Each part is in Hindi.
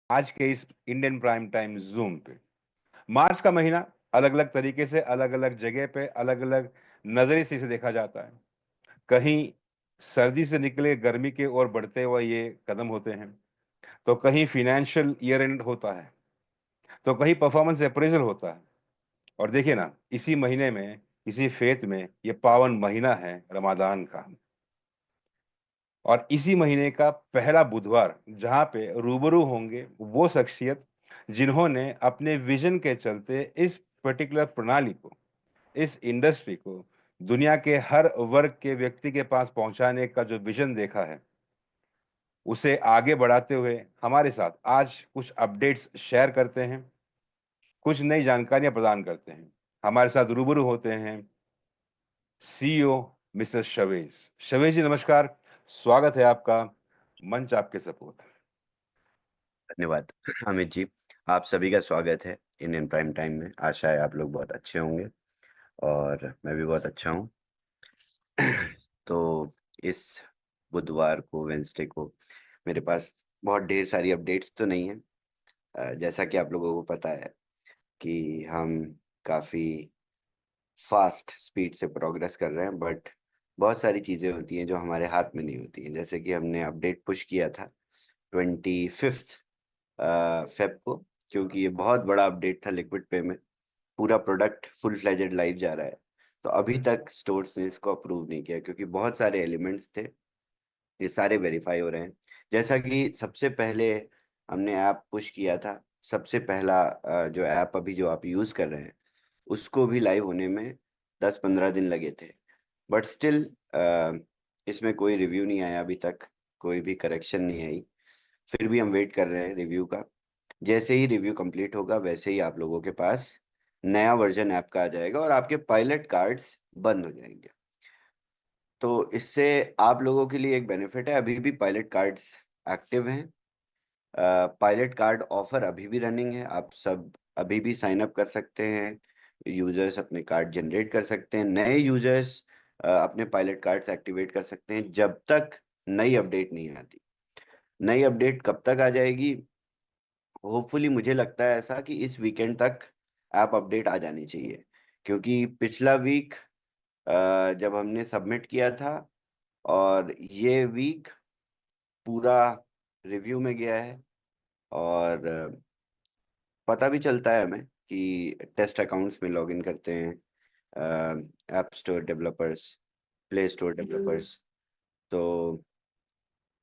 आज के इस इंडियन प्राइम टाइम ज़ूम पे। मार्च का महीना अलग-अलग तरीके से अलग-अलग जगह पे अलग-अलग नज़रिए से इसे देखा जाता है। कहीं सर्दी से निकले गर्मी की ओर बढ़ते हुए ये कदम होते हैं, तो कहीं फ़ाइनेंशियल ईयर एंड होता है, तो कहीं परफ़ॉर्मेंस अप्रेज़ल होता है। और देखिए ना, इसी महीने में, इसी फ़ेथ में ये पावन महीना है रमादान का। और इसी महीने का पहला बुधवार जहाँ पे रूबरू होंगे वो शख्सियत जिन्होंने अपने विज़न के चलते इस पर्टिकुलर प्रणाली को, इस इंडस्ट्री को दुनिया के हर वर्ग के व्यक्ति के पास पहुँचाने का जो विज़न देखा है, उसे आगे बढ़ाते हुए हमारे साथ आज कुछ अपडेट्स शेयर करते हैं, कुछ नई जानकारियाँ प्रदान करते हैं। हमारे साथ रूबरू होते हैं सीईओ मिस्टर शवेज। शवेज जी नमस्कार, स्वागत है आपका, मंच आपके सपूत। धन्यवाद अमित जी। आप सभी का स्वागत है इंडियन प्राइम टाइम में। आशा है आप लोग बहुत अच्छे होंगे और मैं भी बहुत अच्छा हूँ। तो इस बुधवार को, वेंसडे को मेरे पास बहुत ढेर सारी अपडेट्स तो नहीं है। जैसा कि आप लोगों को पता है कि हम काफ़ी फास्ट स्पीड से प्रोग्रेस कर रहे हैं, बट बहुत सारी चीज़ें होती हैं जो हमारे हाथ में नहीं होती हैं। जैसे कि हमने अपडेट पुश किया था 25 फेब को, क्योंकि ये बहुत बड़ा अपडेट था लिक्विड पे में। पूरा प्रोडक्ट फुल फ्लेजेड लाइव जा रहा है, तो अभी तक स्टोर्स ने इसको अप्रूव नहीं किया क्योंकि बहुत सारे एलिमेंट्स थे। ये सारे वेरीफाई हो रहे हैं। जैसा कि सबसे पहले हमने ऐप पुश किया था, सबसे पहला जो ऐप अभी जो आप यूज़ कर रहे हैं उसको भी लाइव होने में 10-15 दिन लगे थे। बट स्टिल इसमें कोई रिव्यू नहीं आया अभी तक, कोई भी करेक्शन नहीं आई। फिर भी हम वेट कर रहे हैं रिव्यू का। जैसे ही रिव्यू कंप्लीट होगा वैसे ही आप लोगों के पास नया वर्जन ऐप का आ जाएगा और आपके पायलट कार्ड्स बंद हो जाएंगे। तो इससे आप लोगों के लिए एक बेनिफिट है, अभी भी पायलट कार्ड्स एक्टिव हैं। पायलट कार्ड ऑफर अभी भी रनिंग है, आप सब अभी भी साइन अप कर सकते हैं। यूजर्स अपने कार्ड जनरेट कर सकते हैं, नए यूजर्स अपने पायलट कार्ड्स एक्टिवेट कर सकते हैं जब तक नई अपडेट नहीं आती। नई अपडेट कब तक आ जाएगी? होपफुली मुझे लगता है ऐसा कि इस वीकेंड तक ऐप अपडेट आ जानी चाहिए, क्योंकि पिछला वीक जब हमने सबमिट किया था और ये वीक पूरा रिव्यू में गया है। और पता भी चलता है हमें कि टेस्ट अकाउंट्स में लॉगिन करते हैं app store developers, play store developers. तो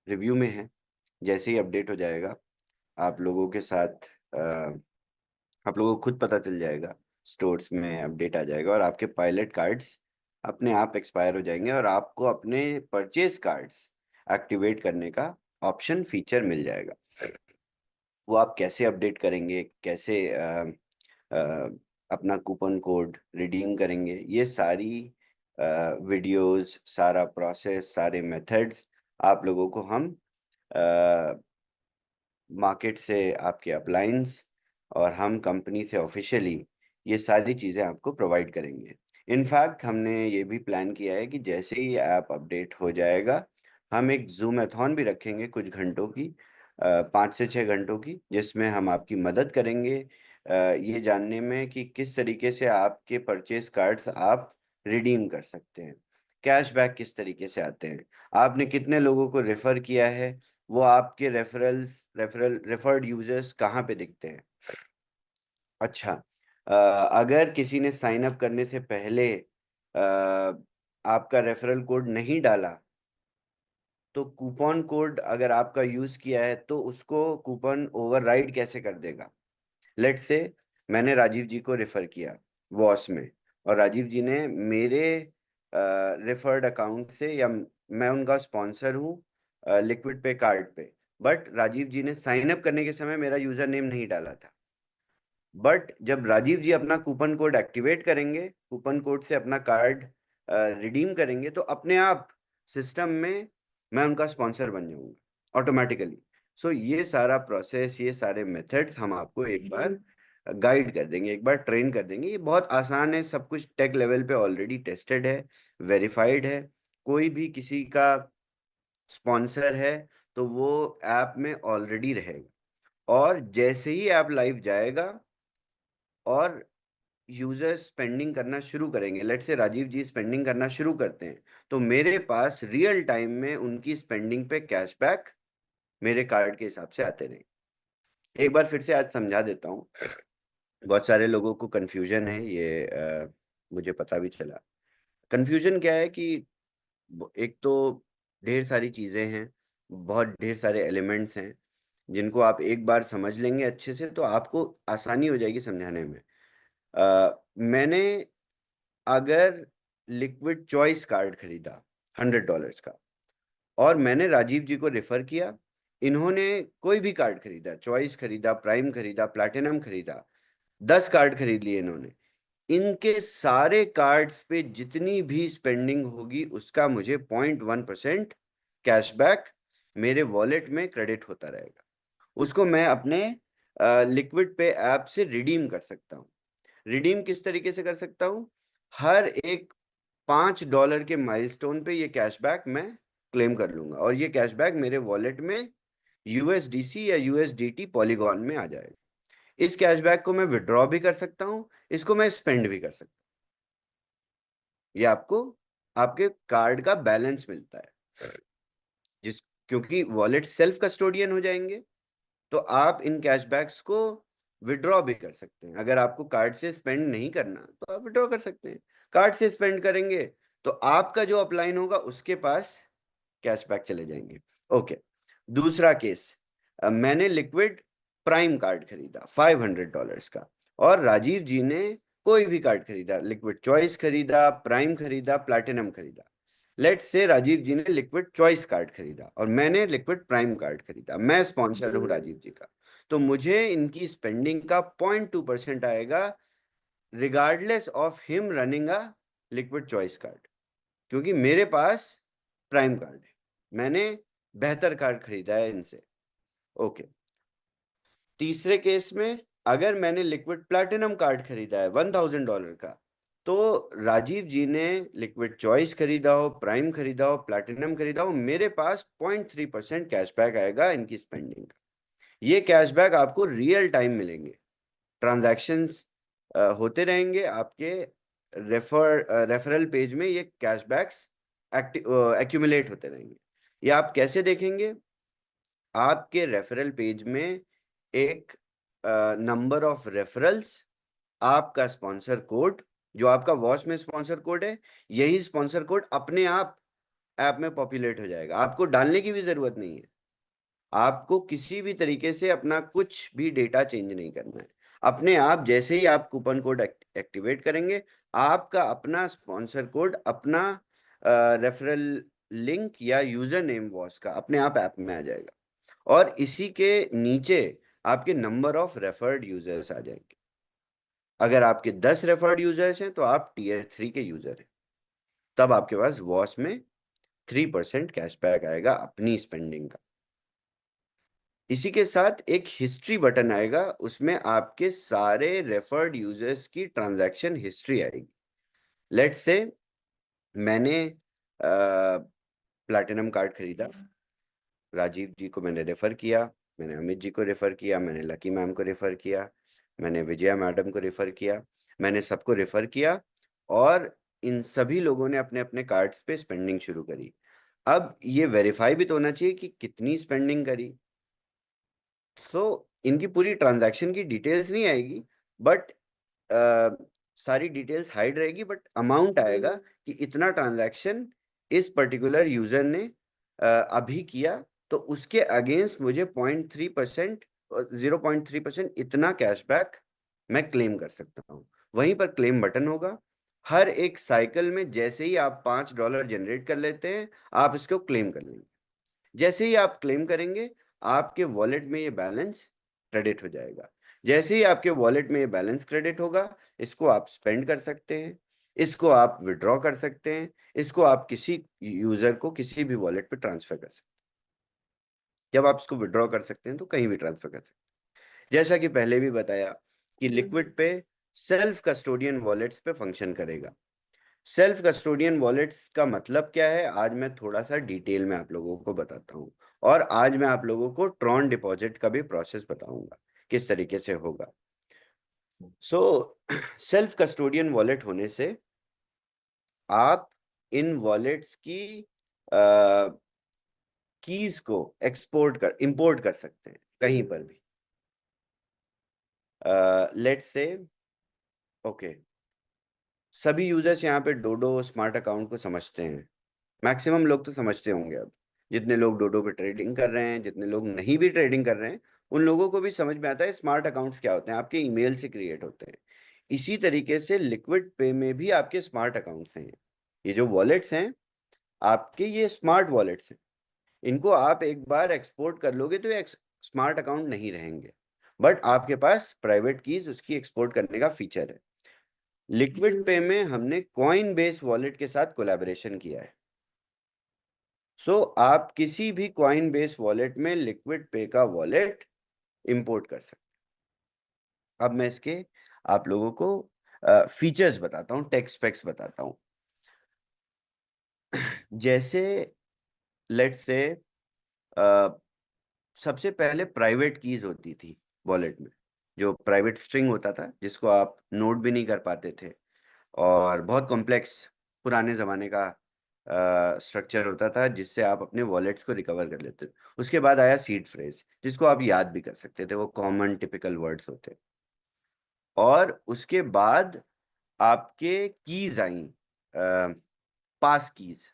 रिव्यू में है, जैसे ही अपडेट हो जाएगा आप लोगों के साथ आप लोगों को खुद पता चल जाएगा, स्टोर्स में अपडेट आ जाएगा और आपके पायलट कार्ड्स अपने आप एक्सपायर हो जाएंगे और आपको अपने परचेज कार्ड्स एक्टिवेट करने का ऑप्शन फीचर मिल जाएगा। वो आप कैसे अपडेट करेंगे, कैसे अ, अपना कूपन कोड रिडीम करेंगे, ये सारी वीडियोस, सारा प्रोसेस, सारे मेथड्स आप लोगों को हम मार्केट से आपके अप्लायंस और हम कंपनी से ऑफिशियली ये सारी चीज़ें आपको प्रोवाइड करेंगे। इनफैक्ट हमने ये भी प्लान किया है कि जैसे ही ऐप अपडेट हो जाएगा हम एक ज़ूमैथॉन भी रखेंगे कुछ घंटों की, 5 से 6 घंटों की, जिसमें हम आपकी मदद करेंगे ये जानने में कि किस तरीके से आपके परचेज कार्ड्स आप रिडीम कर सकते हैं, कैशबैक किस तरीके से आते हैं, आपने कितने लोगों को रेफ़र किया है, वो आपके रेफर्ड यूजर्स कहाँ पे दिखते हैं। अच्छा, अगर किसी ने साइन अप करने से पहले आपका रेफरल कोड नहीं डाला, तो कूपन कोड अगर आपका यूज किया है तो उसको कूपन ओवरराइड कैसे कर देगा। लेट्स से मैंने राजीव जी को रेफर किया वॉस में, और राजीव जी ने मेरे रेफर्ड अकाउंट से, या मैं उनका स्पॉन्सर हूँ लिक्विड पे कार्ड पे, बट राजीव जी ने साइन अप करने के समय मेरा यूजर नेम नहीं डाला था। बट जब राजीव जी अपना कूपन कोड एक्टिवेट करेंगे, कूपन कोड से अपना कार्ड रिडीम करेंगे, तो अपने आप सिस्टम में मैं उनका स्पॉन्सर बन जाऊंगा ऑटोमेटिकली। सो ये सारा प्रोसेस, ये सारे मेथड्स हम आपको एक बार गाइड कर देंगे, एक बार ट्रेन कर देंगे। ये बहुत आसान है, सब कुछ टेक लेवल पे ऑलरेडी टेस्टेड है, वेरीफाइड है। कोई भी किसी का स्पॉन्सर है तो वो ऐप में ऑलरेडी रहेगा। और जैसे ही ऐप लाइव जाएगा और यूजर स्पेंडिंग करना शुरू करेंगे, लेट से राजीव जी स्पेंडिंग करना शुरू करते हैं, तो मेरे पास रियल टाइम में उनकी स्पेंडिंग पे कैशबैक मेरे कार्ड के हिसाब से आते रहे। एक बार फिर से आज समझा देता हूँ, बहुत सारे लोगों को कंफ्यूजन है ये, मुझे पता भी चला। कंफ्यूजन क्या है कि एक तो ढेर सारी चीजें हैं, बहुत ढेर सारे एलिमेंट्स हैं, जिनको आप एक बार समझ लेंगे अच्छे से तो आपको आसानी हो जाएगी समझाने में। मैंने अगर लिक्विड चॉइस कार्ड खरीदा $100 का, और मैंने राजीव जी को रेफर किया, इन्होंने कोई भी कार्ड खरीदा, चॉइस खरीदा, प्राइम खरीदा, प्लैटिनम खरीदा, 10 कार्ड खरीद लिए इन्होंने, इनके सारे कार्ड्स पे जितनी भी स्पेंडिंग होगी उसका मुझे 0.1% कैशबैक मेरे वॉलेट में क्रेडिट होता रहेगा। उसको मैं अपने लिक्विड पे ऐप से रिडीम कर सकता हूँ। रिडीम किस तरीके से कर सकता हूँ? हर एक $5 के माइलस्टोन पे ये कैशबैक मैं क्लेम कर लूंगा, और ये कैशबैक मेरे वॉलेट में यूएसडीसी या यूएसडीटी पॉलीगॉन में आ जाएगा। इस कैशबैक को मैं विड्रॉ भी कर सकता हूँ, इसको मैं स्पेंड भी कर सकता हूँ। ये आपको आपके कार्ड का बैलेंस मिलता है, जिस क्योंकि वॉलेट सेल्फ कस्टोडियन हो जाएंगे, तो आप इन कैशबैक्स को विड्रॉ भी कर सकते हैं। अगर आपको कार्ड से स्पेंड नहीं करना तो आप विड्रॉ कर सकते हैं। कार्ड से स्पेंड करेंगे तो आपका जो अपलाइन होगा उसके पास कैशबैक चले जाएंगे। ओके, दूसरा केस, मैंने लिक्विड प्राइम कार्ड खरीदा $500 का, और राजीव जी ने कोई भी कार्ड खरीदा, लिक्विड चॉइस खरीदा, प्राइम खरीदा, प्लैटिनम खरीदा। लेट्स से राजीव जी ने लिक्विड चॉइस कार्ड खरीदा और मैंने लिक्विड प्राइम कार्ड खरीदा, मैं स्पॉन्सर हूं राजीव जी का, तो मुझे इनकी स्पेंडिंग का 0.2% आएगा, regardless of him running a liquid choice card, क्योंकि मेरे पास प्राइम कार्ड है, मैंने बेहतर कार्ड खरीदा है इनसे। ओके, तीसरे केस में अगर मैंने लिक्विड प्लैटिनम कार्ड खरीदा है $1000 का, तो राजीव जी ने लिक्विड चॉइस खरीदा हो, प्राइम खरीदा हो, प्लैटिनम खरीदा हो, मेरे पास 0.3% कैशबैक आएगा इनकी स्पेंडिंग का। ये कैशबैक आपको रियल टाइम मिलेंगे, ट्रांजैक्शंस होते रहेंगे आपके रेफरल पेज में, ये कैशबैक्स एक्यूमुलेट होते रहेंगे। ये आप कैसे देखेंगे? आपके रेफरल पेज में एक नंबर ऑफ रेफरल्स, आपका स्पॉन्सर कोड, जो आपका वॉच में स्पॉन्सर कोड है, यही स्पॉन्सर कोड अपने आप ऐप में पॉपुलेट हो जाएगा, आपको डालने की भी जरूरत नहीं है, आपको किसी भी तरीके से अपना कुछ भी डेटा चेंज नहीं करना है। अपने आप जैसे ही आप कूपन कोड एक्टिवेट करेंगे, आपका अपना स्पॉन्सर कोड, अपना रेफरल लिंक या यूजर नेम वॉच का अपने आप ऐप में आ जाएगा, और इसी के नीचे आपके नंबर ऑफ रेफर्ड यूजर्स आ जाएंगे। अगर आपके 10 रेफर्ड यूजर्स हैं तो आप टीयर 3 के यूजर हैं, तब आपके पास वॉच में 3% कैशबैक आएगा अपनी स्पेंडिंग का। इसी के साथ एक हिस्ट्री बटन आएगा, उसमें आपके सारे रेफर्ड यूजर्स की ट्रांजैक्शन हिस्ट्री आएगी। लेट्स से मैंने प्लैटिनम कार्ड खरीदा, राजीव जी को मैंने रेफर किया, मैंने अमित जी को रेफर किया, मैंने लकी मैम को रेफर किया, मैंने विजया मैडम को रेफर किया, मैंने सबको रेफर किया, और इन सभी लोगों ने अपने अपने कार्ड्स पे स्पेंडिंग शुरू करी। अब ये वेरीफाई भी तो होना चाहिए कि कितनी स्पेंडिंग करी, सो इनकी पूरी ट्रांजैक्शन की डिटेल्स नहीं आएगी, बट सारी डिटेल्स हाइड रहेगी, बट अमाउंट आएगा कि इतना ट्रांजैक्शन इस पर्टिकुलर यूजर ने अभी किया, तो उसके अगेंस्ट मुझे 0.3% 0.3% इतना कैशबैक मैं क्लेम कर सकता हूँ। वहीं पर क्लेम बटन होगा, हर एक साइकिल में जैसे ही आप $5 जनरेट कर लेते हैं, आप इसको क्लेम कर लेंगे। जैसे ही आप क्लेम करेंगे, आपके वॉलेट में ये बैलेंस क्रेडिट हो जाएगा। जैसे ही आपके वॉलेट में ये बैलेंस क्रेडिट होगा, इसको आप स्पेंड कर सकते हैं, इसको आप विड्रॉ कर सकते हैं, इसको आप किसी यूजर को किसी भी वॉलेट पे ट्रांसफर कर सकते हैं। जब आप इसको विड्रॉ कर सकते हैं तो कहीं भी ट्रांसफर कर सकते हैं। जैसा कि पहले भी बताया कि लिक्विड पे सेल्फ कस्टोडियन वॉलेट्स पे फंक्शन करेगा। सेल्फ कस्टोडियन वॉलेट्स का मतलब क्या है, आज मैं थोड़ा सा डिटेल में आप लोगों को बताता हूँ, और आज मैं आप लोगों को ट्रॉन डिपॉजिट का भी प्रोसेस बताऊंगा किस तरीके से होगा। सो सेल्फ कस्टोडियन वॉलेट होने से आप इन वॉलेट्स की कीज को इंपोर्ट कर सकते हैं कहीं पर भी। लेट्स से ओके, सभी यूजर्स यहाँ पे डोडो स्मार्ट अकाउंट को समझते हैं, मैक्सिमम लोग तो समझते होंगे। अब जितने लोग डोडो पे ट्रेडिंग कर रहे हैं, जितने लोग नहीं भी ट्रेडिंग कर रहे हैं, उन लोगों को भी समझ में आता है स्मार्ट अकाउंट्स क्या होते हैं, आपके ईमेल से क्रिएट होते हैं। इसी तरीके से लिक्विड पे में भी आपके स्मार्ट अकाउंट्स हैं। ये जो वॉलेट्स हैं आपके, ये स्मार्ट वॉलेट्स हैं। इनको आप एक बार एक्सपोर्ट कर लोगे तो ये स्मार्ट अकाउंट नहीं रहेंगे, बट आपके पास प्राइवेट कीज उसकी एक्सपोर्ट करने का फीचर है। लिक्विड पे में हमने कॉइन बेस वॉलेट के साथ कोलैबोरेशन किया है। सो आप किसी भी कॉइन बेस वॉलेट में लिक्विड पे का वॉलेट इंपोर्ट कर सकते हैं। अब मैं इसके आप लोगों को फीचर्स बताता हूँ, टेक स्पेक्स बताता हूँ। जैसे लेट्स से सबसे पहले प्राइवेट कीज होती थी वॉलेट में, जो प्राइवेट स्ट्रिंग होता था जिसको आप नोट भी नहीं कर पाते थे, और बहुत कॉम्प्लेक्स पुराने ज़माने का स्ट्रक्चर होता था जिससे आप अपने वॉलेट्स को रिकवर कर लेते थे। उसके बाद आया सीड फ्रेज जिसको आप याद भी कर सकते थे, वो कॉमन टिपिकल वर्ड्स होते। और उसके बाद आपके कीज आई, पास कीज।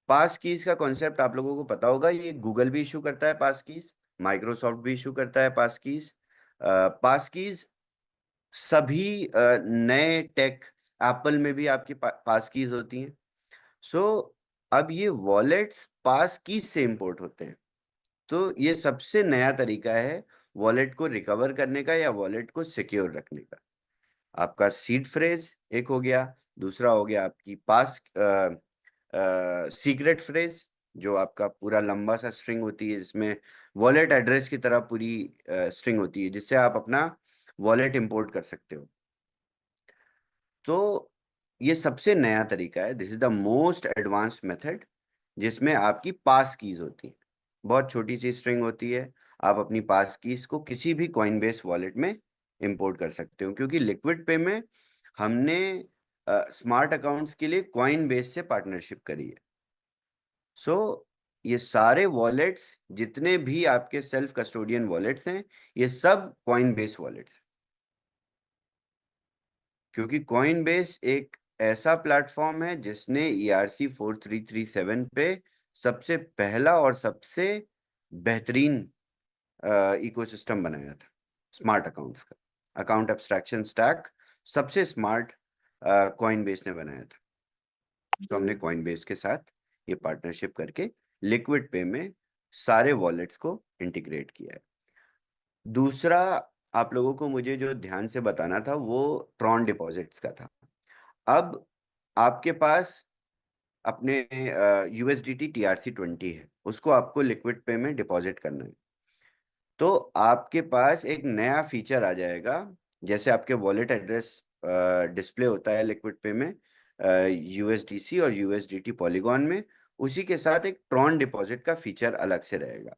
पास कीज का कॉन्सेप्ट आप लोगों को पता होगा, ये गूगल भी इशू करता है पास कीज, माइक्रोसॉफ्ट भी इशू करता है पास कीज। पास कीज सभी नए टेक, एप्पल में भी आपकी पास कीज होती हैं। सो अब ये वॉलेट्स पास कीज से इंपोर्ट होते हैं। तो ये सबसे नया तरीका है वॉलेट को रिकवर करने का या वॉलेट को सिक्योर रखने का। आपका सीड फ्रेज एक हो गया, दूसरा हो गया आपकी पास सीक्रेट फ्रेज, जो आपका पूरा लंबा सा स्ट्रिंग होती है जिसमें वॉलेट एड्रेस की तरह पूरी स्ट्रिंग होती है जिससे आप अपना वॉलेट इंपोर्ट कर सकते हो। तो ये सबसे नया तरीका है, this is the most advanced method, जिसमें आपकी पास कीज होती है। बहुत छोटी सी स्ट्रिंग होती है, आप अपनी पास कीज को किसी भी कॉइन बेस वॉलेट में इंपोर्ट कर सकते हो, क्योंकि लिक्विड पे में हमने स्मार्ट अकाउंट्स के लिए कॉइन बेस से पार्टनरशिप करी है। सो ये सारे वॉलेट्स जितने भी आपके सेल्फ कस्टोडियन वॉलेट्स हैं, ये सब कॉइन बेस वॉलेट्स, क्योंकि कॉइन बेस एक ऐसा प्लेटफॉर्म है जिसने ERC 4337 पे सबसे पहला और सबसे बेहतरीन इकोसिस्टम बनाया था स्मार्ट अकाउंट्स का। अकाउंट एब्स्ट्रैक्शन स्टैक सबसे स्मार्ट कॉइन बेस ने बनाया था। तो हमने कॉइन बेस के साथ ये पार्टनरशिप करके लिक्विड पे में सारे वॉलेट्स को इंटीग्रेट किया है। दूसरा आप लोगों को मुझे जो ध्यान से बताना था वो ट्रॉन डिपॉजिट्स का था। अब आपके पास अपने USDT TRC20 है, उसको आपको लिक्विड पे में डिपॉजिट करना है। तो आपके पास एक नया फीचर आ जाएगा, जैसे आपके वॉलेट एड्रेस डिस्प्ले होता है लिक्विड पे में USDC और USDT पॉलीगॉन में, उसी के साथ एक ट्रॉन डिपॉजिट का फीचर अलग से रहेगा।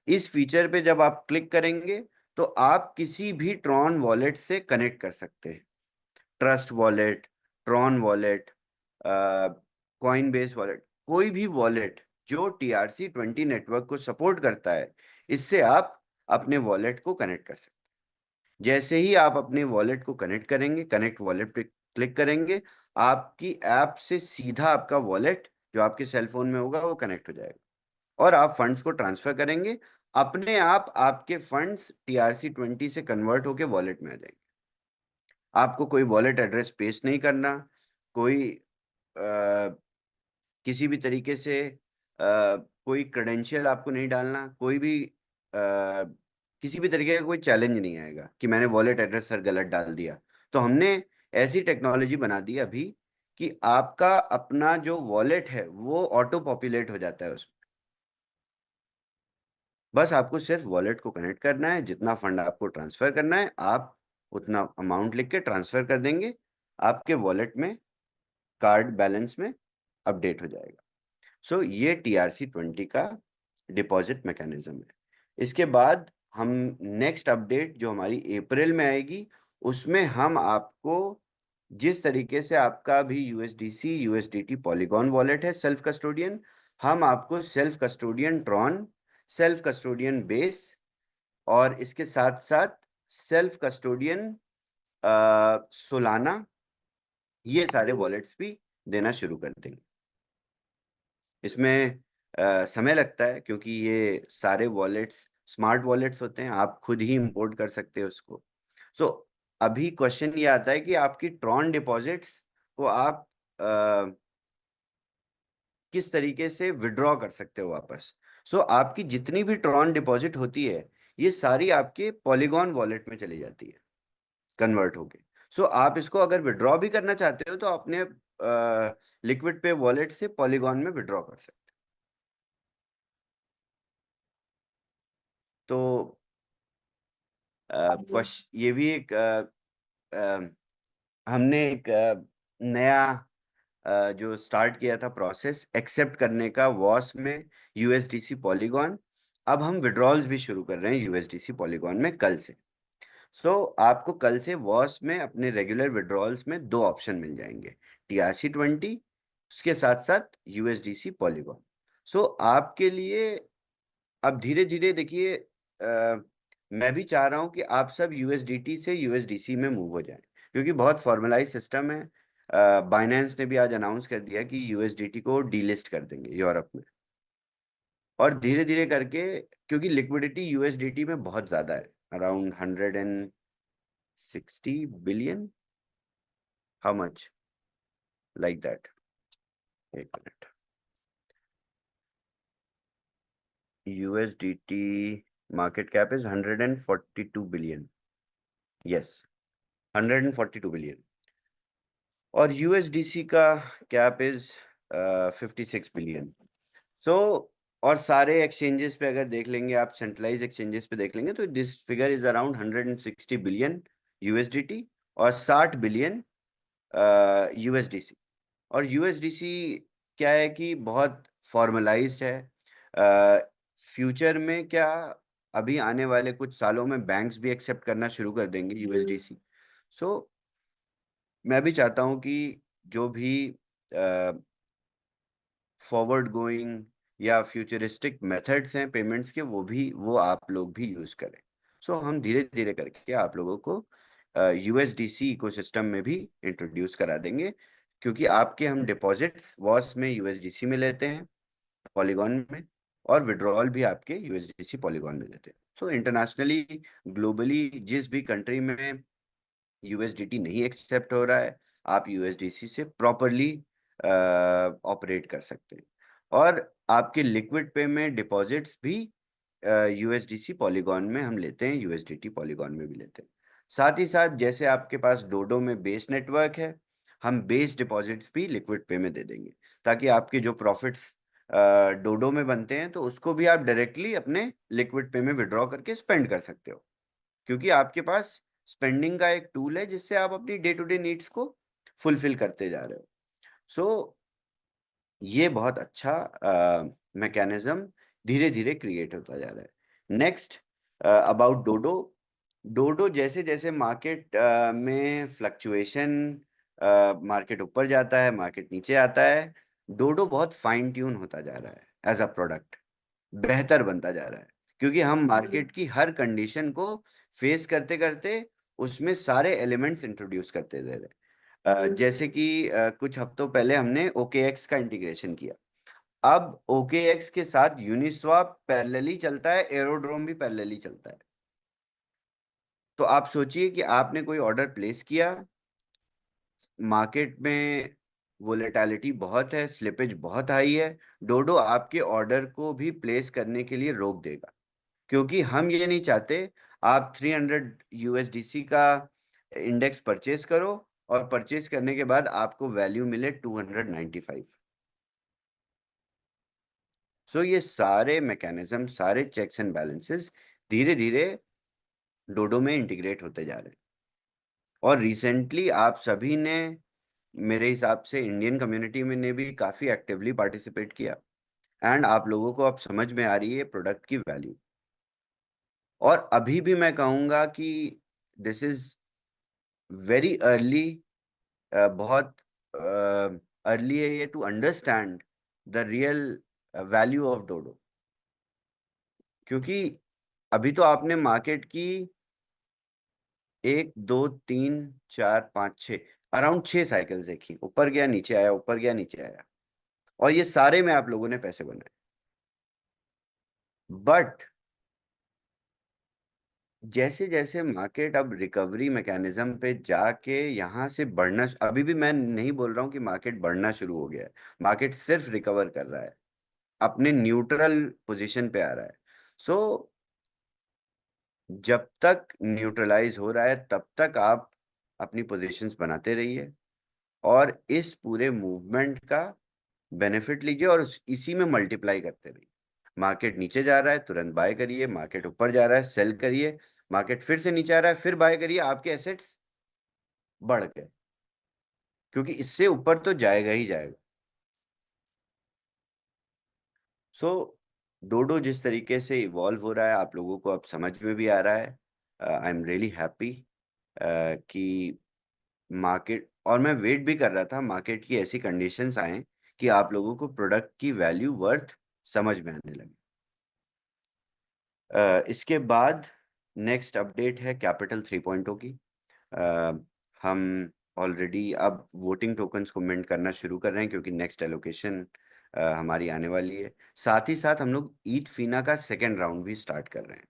इस फीचर पे जब आप क्लिक करेंगे तो आप किसी भी ट्रॉन वॉलेट से कनेक्ट कर सकते हैं। Trust wallet, Tron wallet, coin base wallet, कोई भी वॉलेट जो TRC20 नेटवर्क को सपोर्ट करता है, इससे आप अपने वॉलेट को कनेक्ट कर सकते हैं। जैसे ही आप अपने वॉलेट को कनेक्ट करेंगे, कनेक्ट वॉलेट पे क्लिक करेंगे, आपकी ऐप से सीधा आपका वॉलेट जो आपके सेल फोन में होगा वो कनेक्ट हो जाएगा और आप फंड्स को ट्रांसफर करेंगे। अपने आप आपके फंड्स TRC20 से कन्वर्ट होके वॉलेट में आ जाएंगे। आपको कोई वॉलेट एड्रेस पेस्ट नहीं करना, कोई किसी भी तरीके से कोई क्रेडेंशियल आपको नहीं डालना, कोई भी किसी भी तरीके का कोई चैलेंज नहीं आएगा कि मैंने वॉलेट एड्रेस सर गलत डाल दिया। तो हमने ऐसी टेक्नोलॉजी बना दी अभी कि आपका अपना जो वॉलेट है वो ऑटो पॉपुलेट हो जाता है उसमें। बस आपको सिर्फ वॉलेट को कनेक्ट करना है, जितना फंड आपको ट्रांसफर करना है आप उतना अमाउंट लिख के ट्रांसफर कर देंगे, आपके वॉलेट में कार्ड बैलेंस में अपडेट हो जाएगा। सो ये TRC20 का डिपॉजिट मैकेनिज्म है। इसके बाद हम नेक्स्ट अपडेट जो हमारी अप्रैल में आएगी, उसमें हम आपको जिस तरीके से आपका भी यूएसडीसी यूएसडीटी पॉलीगॉन वॉलेट है सेल्फ कस्टोडियन, हम आपको self custodian Tron, self custodian base और इसके साथ साथ सेल्फ कस्टोडियन सोलाना, ये सारे वॉलेट्स भी देना शुरू कर देंगे। इसमें समय लगता है क्योंकि ये सारे वॉलेट्स स्मार्ट वॉलेट्स होते हैं, आप खुद ही इंपोर्ट कर सकते हो उसको। सो अभी क्वेश्चन ये आता है कि आपकी ट्रॉन डिपॉजिट्स को आप किस तरीके से विड्रॉ कर सकते हो वापस। सो आपकी जितनी भी ट्रॉन डिपॉजिट होती है, ये सारी आपके पॉलीगॉन वॉलेट में चली जाती है कन्वर्ट होके। सो आप इसको अगर विड्रॉ भी करना चाहते हो तो अपने लिक्विड पे वॉलेट से पॉलीगॉन में विड्रॉ कर सकते हो। तो ये भी एक हमने एक नया जो स्टार्ट किया था प्रोसेस एक्सेप्ट करने का वॉस में यूएसडीसी पॉलीगॉन। अब हम विड्रॉल्स भी शुरू कर रहे हैं यूएसडीसी पॉलीगॉन में कल से। आपको कल से वॉस में अपने रेगुलर विड्रॉल्स में दो ऑप्शन मिल जाएंगे, TRC20, उसके साथ साथ यूएसडीसी पॉलीगॉन। आपके लिए अब धीरे धीरे देखिए, मैं भी चाह रहा हूं कि आप सब यूएसडीटी से यूएसडीसी में मूव हो जाएं, क्योंकि बहुत फॉर्मलाइज सिस्टम है। बाइनेंस ने भी आज अनाउंस कर दिया कि यूएसडीटी को डीलिस्ट कर देंगे यूरोप में। और धीरे धीरे करके, क्योंकि लिक्विडिटी यूएसडीटी में बहुत ज्यादा है, around 160 billion, how much like that, एक minute, USDT market cap is 142 billion, yes 142 billion. और यूएसडीसी का कैप इज 56 बिलियन। सो और सारे एक्सचेंजेस पे अगर देख लेंगे आप, सेंट्रलाइज एक्सचेंजेस पे देख लेंगे, तो this figure is around 160 billion USDT और 60 बिलियन यूएसडीसी। और यूएसडीसी क्या है कि बहुत फॉर्मलाइज्ड है। फ्यूचर में क्या, अभी आने वाले कुछ सालों में बैंक्स भी एक्सेप्ट करना शुरू कर देंगे यूएसडीसी। सो मैं भी चाहता हूं कि जो भी फॉरवर्ड गोइंग या फ्यूचरिस्टिक मेथड्स हैं पेमेंट्स के, वो आप लोग भी यूज करें। हम धीरे धीरे करके आप लोगों को यूएसडीसी इकोसिस्टम में भी इंट्रोड्यूस करा देंगे, क्योंकि आपके हम डिपॉजिट्स वॉस में यूएसडीसी में लेते हैं पॉलीगॉन में, और विड्रॉल भी आपके यूएसडीसी पॉलीगॉन में लेते हैं। इंटरनेशनली ग्लोबली जिस भी कंट्री में यूएसडीटी नहीं एक्सेप्ट हो रहा है, आप यूएसडीसी से प्रॉपरली ऑपरेट कर सकते हैं। और आपके लिक्विड पे में डिपॉजिट्स भी यूएसडीसी पॉलीगॉन में हम लेते हैं, यूएसडीटी पॉलीगॉन में भी लेते हैं। साथ ही साथ जैसे आपके पास डोडो में बेस नेटवर्क है, हम बेस डिपॉजिट्स भी लिक्विड पे में दे देंगे, ताकि आपके जो प्रॉफिट्स डोडो में बनते हैं तो उसको भी आप डायरेक्टली अपने लिक्विड पे में विड्रॉ करके स्पेंड कर सकते हो, क्योंकि आपके पास स्पेंडिंग का एक टूल है जिससे आप अपनी डे टू डे नीड्स को फुलफिल करते जा रहे हो। ये बहुत अच्छा मैकेनिज्म धीरे धीरे क्रिएट होता जा रहा है। Next about डोडो। डोडो जैसे जैसे मार्केट में फ्लक्चुएशन, मार्केट ऊपर जाता है, मार्केट नीचे आता है, डोडो बहुत फाइन ट्यून होता जा रहा है एज अ प्रोडक्ट, बेहतर बनता जा रहा है, क्योंकि हम मार्केट की हर कंडीशन को फेस करते करते उसमें सारे एलिमेंट्स इंट्रोड्यूस करते जा रहे हैं। जैसे कि कुछ हफ्तों पहले हमने OKX का इंटीग्रेशन किया। अब OKX के साथ यूनिस्वाप पैरेलली चलता है, एरोड्रोम भी पैरेलली चलता है। तो आप सोचिए कि आपने कोई ऑर्डर प्लेस किया, मार्केट में वोलेटिलिटी बहुत है, स्लिपेज बहुत हाई है, डोडो आपके ऑर्डर को भी प्लेस करने के लिए रोक देगा, क्योंकि हम ये नहीं चाहते आप 300 यूएसडीसी का इंडेक्स परचेज करो और परचेज करने के बाद आपको वैल्यू मिले 295। ये सारे मैकेनिज्म, सारे चेक्स एंड बैलेंसेस धीरे धीरे डोडो में इंटीग्रेट होते जा रहे हैं। और रिसेंटली आप सभी ने, मेरे हिसाब से इंडियन कम्युनिटी में ने भी काफी एक्टिवली पार्टिसिपेट किया। एंड आप लोगों को अब समझ में आ रही है प्रोडक्ट की वैल्यू। और अभी भी मैं कहूंगा कि दिस इज वेरी अर्ली, बहुत अर्ली है ये to understand the real value of DODO. क्योंकि अभी तो आपने मार्केट की 1 2 3 4 5 6 अराउंड 6 साइकिल्स देखी, ऊपर गया नीचे आया, ऊपर गया नीचे आया, और ये सारे में आप लोगों ने पैसे बनाए। बट जैसे जैसे मार्केट अब रिकवरी मैकेनिज्म पे जाके यहाँ से बढ़ना, अभी भी मैं नहीं बोल रहा हूँ कि मार्केट बढ़ना शुरू हो गया है, मार्केट सिर्फ रिकवर कर रहा है, अपने न्यूट्रल पोजीशन पे आ रहा है। सो जब तक न्यूट्रलाइज हो रहा है तब तक आप अपनी पोजीशंस बनाते रहिए और इस पूरे मूवमेंट का बेनिफिट लीजिए और इसी में मल्टीप्लाई करते रहिए। मार्केट नीचे जा रहा है तुरंत बाय करिए, मार्केट ऊपर जा रहा है सेल करिए, मार्केट फिर से नीचे आ रहा है फिर बाय करिए, आपके एसेट्स बढ़ गए, क्योंकि इससे ऊपर तो जाएगा ही जाएगा। सो डोडो जिस तरीके से इवॉल्व हो रहा है आप लोगों को अब समझ में भी आ रहा है। आई एम रियली हैप्पी कि मार्केट, और मैं वेट भी कर रहा था मार्केट की ऐसी कंडीशंस आए कि आप लोगों को प्रोडक्ट की वैल्यू वर्थ समझ में आने लगे। इसके बाद नेक्स्ट अपडेट है कैपिटल 3.0 की। हम ऑलरेडी अब वोटिंग टोकन्स को मिंट करना शुरू कर रहे हैं क्योंकि नेक्स्ट एलोकेशन हमारी आने वाली है। साथ ही साथ हम लोग ईद फीना का सेकेंड राउंड भी स्टार्ट कर रहे हैं।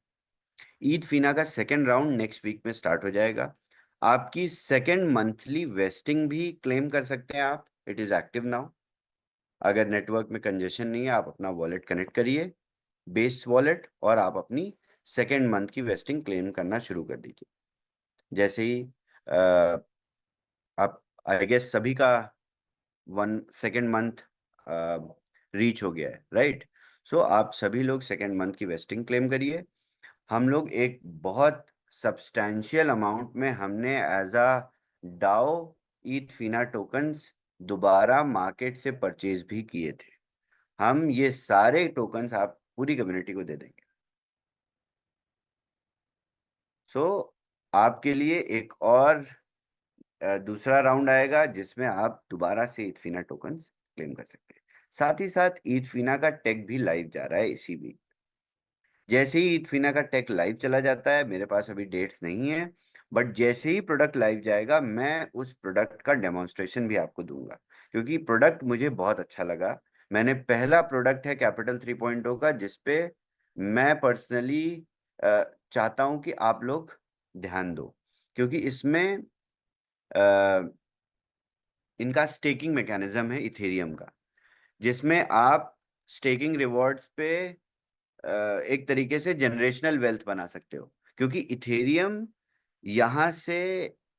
ईद फीना का सेकेंड राउंड नेक्स्ट वीक में स्टार्ट हो जाएगा। आपकी सेकेंड मंथली वेस्टिंग भी क्लेम कर सकते हैं आप, इट इज एक्टिव नाउ। अगर नेटवर्क में कंजेशन नहीं है आप अपना वॉलेट कनेक्ट करिए, बेस वॉलेट, और आप अपनी सेकेंड मंथ की वेस्टिंग क्लेम करना शुरू कर दीजिए। जैसे ही आप, आई गेस सभी का सेकेंड मंथ रीच हो गया है, राइट? सो आप सभी लोग सेकेंड मंथ की वेस्टिंग क्लेम करिए। हम लोग एक बहुत सब्सटैंशियल अमाउंट में हमने एज अ डाओ ईथ फीना टोकन्स दोबारा मार्केट से परचेज भी किए थे। हम ये सारे टोकन्स आप पूरी कम्युनिटी को दे देंगे। सो आपके लिए एक और दूसरा राउंड आएगा जिसमें आप दोबारा से ईथफीना टोकन्स क्लेम कर सकते हैं। साथ ही साथ ईथफीना का टेक भी लाइव जा रहा है इसी वीक। जैसे ही ईथफीना का टेक लाइव चला जाता है, मेरे पास अभी डेट्स नहीं है, बट जैसे ही प्रोडक्ट लाइव जाएगा मैं उस प्रोडक्ट का डेमोन्स्ट्रेशन भी आपको दूंगा, क्योंकि प्रोडक्ट मुझे बहुत अच्छा लगा। मैंने पहला प्रोडक्ट है कैपिटल 3.0 का जिसपे मैं पर्सनली चाहता हूं कि आप लोग ध्यान दो, क्योंकि इसमें इनका स्टेकिंग मैकेनिज्म है इथेरियम का, जिसमें आप स्टेकिंग रिवॉर्ड्स पे एक तरीके से जनरेशनल वेल्थ बना सकते हो। क्योंकि इथेरियम यहाँ से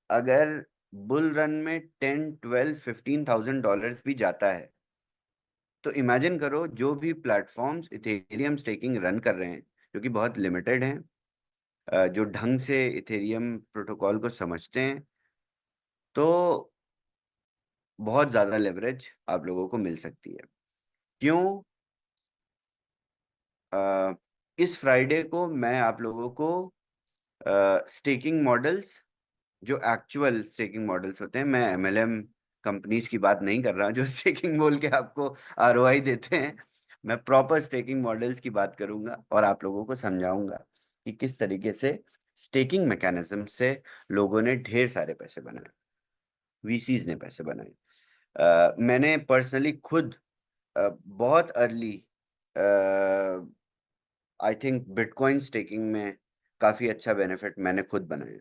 अगर बुल रन में 10 12 15,000 डॉलर्स भी जाता है, तो इमेजिन करो जो भी प्लेटफॉर्म्स इथेरियम स्टेकिंग रन कर रहे हैं, जो कि बहुत लिमिटेड हैं, जो ढंग से इथेरियम प्रोटोकॉल को समझते हैं, तो बहुत ज़्यादा लेवरेज आप लोगों को मिल सकती है। क्यों? इस फ्राइडे को मैं आप लोगों को स्टेकिंग मॉडल्स, जो एक्चुअल स्टेकिंग मॉडल्स होते हैं, मैं एमएलएम कंपनीज की बात नहीं कर रहा जो स्टेकिंग बोल के आपको आरओआई देते हैं, मैं प्रॉपर स्टेकिंग मॉडल्स की बात करूंगा और आप लोगों को समझाऊंगा कि किस तरीके से स्टेकिंग मैकेनिज्म से लोगों ने ढेर सारे पैसे बनाए, वीसीज ने पैसे बनाए। मैंने पर्सनली खुद बहुत early I think Bitcoin staking में काफी अच्छा बेनिफिट मैंने खुद बनाया।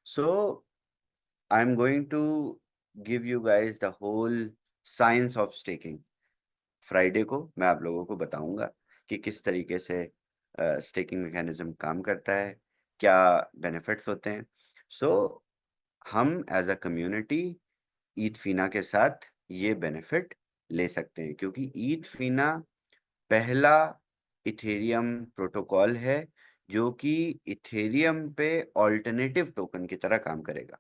So I am going to give you guys the whole science of staking. Friday को मैं आप लोगों को बताऊंगा कि किस तरीके से स्टेकिंग मैकेनिज्म काम करता है, क्या बेनिफिट्स होते हैं। सो हम एज अ कम्युनिटी ईद फीना के साथ ये बेनिफिट ले सकते हैं, क्योंकि ईद फीना पहला इथेरियम प्रोटोकॉल है जो कि इथेरियम पे ऑल्टरनेटिव टोकन की तरह काम करेगा।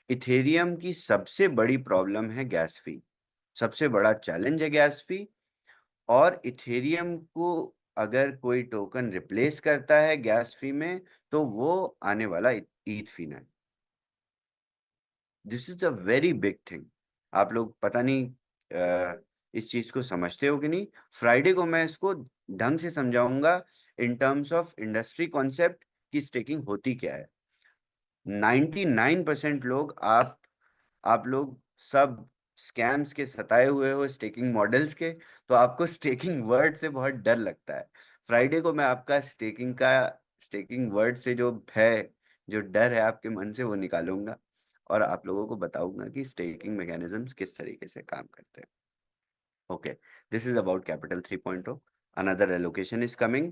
इथेरियम की सबसे बड़ी प्रॉब्लम है गैस फी, सबसे बड़ा चैलेंज है गैस फी, और इथेरियम को अगर कोई टोकन रिप्लेस करता है गैस फी में, तो वो आने वाला ईथ फी है। This is a very big thing. आप लोग पता नहीं इस चीज को समझते हो कि नहीं। फ्राइडे को मैं इसको ढंग से समझाऊंगा इन टर्म्स ऑफ इंडस्ट्री कॉन्सेप्ट की स्टेकिंग होती क्या है। 99% लोग आप लोग सब स्कैम्स के सताए हुए हो स्टेकिंग मॉडल्स के, तो आपको स्टेकिंग वर्ड से बहुत डर लगता है। फ्राइडे को मैं आपका स्टेकिंग वर्ड से जो भय, जो डर है आपके मन से, वो निकालूंगा और आप लोगों को बताऊंगा कि स्टेकिंग मैकेनिज्म्स किस तरीके से काम करते हैं। Okay, this is about capital 3.0। Another allocation is coming,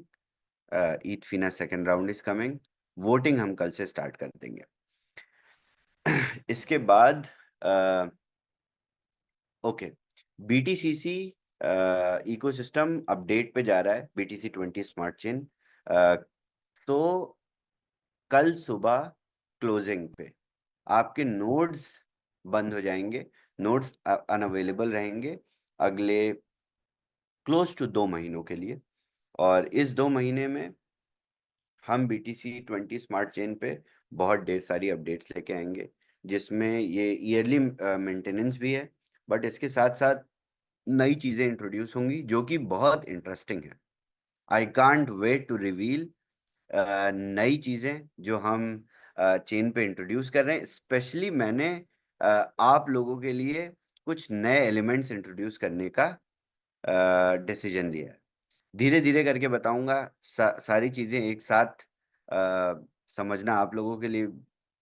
ईथ फिना second round is coming. Voting हम कल से स्टार्ट कर देंगे। इसके बाद ओके, बीटीसीसी इकोसिस्टम अपडेट पे जा रहा है, बीटीसी 20 स्मार्ट चेन। तो कल सुबह क्लोजिंग पे आपके नोड्स बंद हो जाएंगे, नोड्स अनअवेलेबल रहेंगे अगले क्लोज टू 2 महीनों के लिए। और इस 2 महीने में हम बीटीसी 20 स्मार्ट चेन पे बहुत ढेर सारी अपडेट्स लेके आएंगे, जिसमें ये ईयरली मेंटेनेंस भी है, बट इसके साथ साथ नई चीजें इंट्रोड्यूस होंगी जो कि बहुत इंटरेस्टिंग है। I can't wait to reveal नई चीजें जो हम चेन पे इंट्रोड्यूस कर रहे हैं। स्पेशली मैंने आप लोगों के लिए कुछ नए एलिमेंट्स इंट्रोड्यूस करने का डिसीजन लिया है। धीरे धीरे करके बताऊंगा। सारी चीजें एक साथ समझना आप लोगों के लिए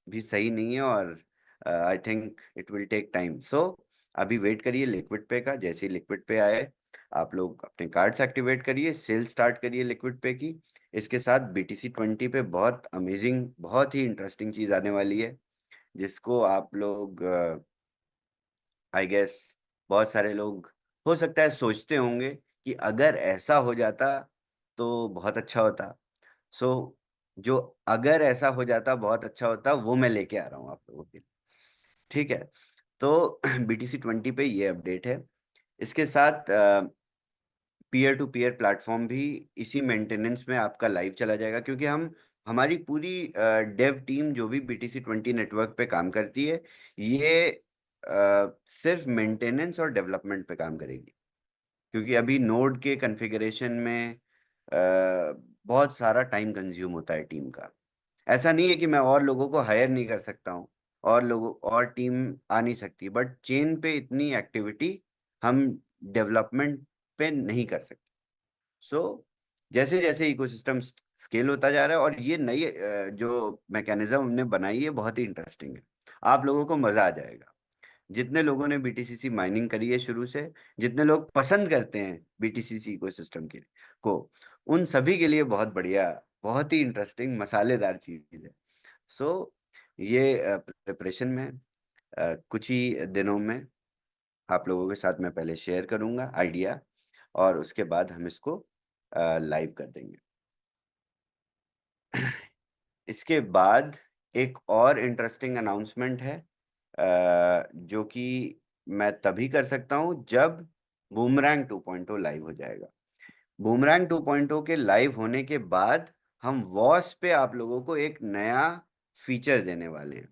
भी सही नहीं है, और I think it will take time. So अभी वेट करिए लिक्विड पे का। जैसे ही लिक्विड पे आए, आप लोग अपने कार्ड्स एक्टिवेट करिए, सेल स्टार्ट करिए लिक्विड पे की। इसके साथ बीटीसी 20 पे बहुत अमेजिंग, बहुत ही इंटरेस्टिंग चीज आने वाली है, जिसको आप लोग आई गेस बहुत सारे लोग हो सकता है सोचते होंगे कि अगर ऐसा हो जाता तो बहुत अच्छा होता। सो जो अगर ऐसा हो जाता बहुत अच्छा होता, वो मैं लेके आ रहा हूँ आप लोगों के लिए। ठीक है, तो बीटीसी 20 पे ये अपडेट है। इसके साथ पीयर टू पीयर प्लेटफॉर्म भी इसी मेंटेनेंस में आपका लाइव चला जाएगा, क्योंकि हमारी पूरी डेव टीम जो भी बीटीसी 20 नेटवर्क पे काम करती है, ये सिर्फ मेंटेनेंस और डेवलपमेंट पे काम करेगी। क्योंकि अभी नोड के कॉन्फ़िगरेशन में बहुत सारा टाइम कंज्यूम होता है टीम का। ऐसा नहीं है कि मैं और लोगों को हायर नहीं कर सकता हूँ, और लोगों और टीम आ नहीं सकती, बट चेन पे इतनी एक्टिविटी हम डेवलपमेंट पे नहीं कर सकते। सो जैसे जैसे इकोसिस्टम स्केल होता जा रहा है, और ये नई जो मैकेनिज्म हमने बनाई है बहुत ही इंटरेस्टिंग है, आप लोगों को मजा आ जाएगा। जितने लोगों ने बीटीसीसी माइनिंग करी है शुरू से, जितने लोग पसंद करते हैं बीटीसीसी इकोसिस्टम के को, उन सभी के लिए बहुत बढ़िया, बहुत ही इंटरेस्टिंग मसालेदार चीज है। सो ये प्रिपरेशन में कुछ ही दिनों में आप लोगों के साथ मैं पहले शेयर करूंगा आइडिया, और उसके बाद हम इसको लाइव कर देंगे। इसके बाद एक और इंटरेस्टिंग अनाउंसमेंट है, जो कि मैं तभी कर सकता हूं जब बूमरैंग 2.0 लाइव हो जाएगा। बूमरैंग 2.0 के लाइव होने के बाद हम वॉस पे आप लोगों को एक नया फीचर देने वाले हैं।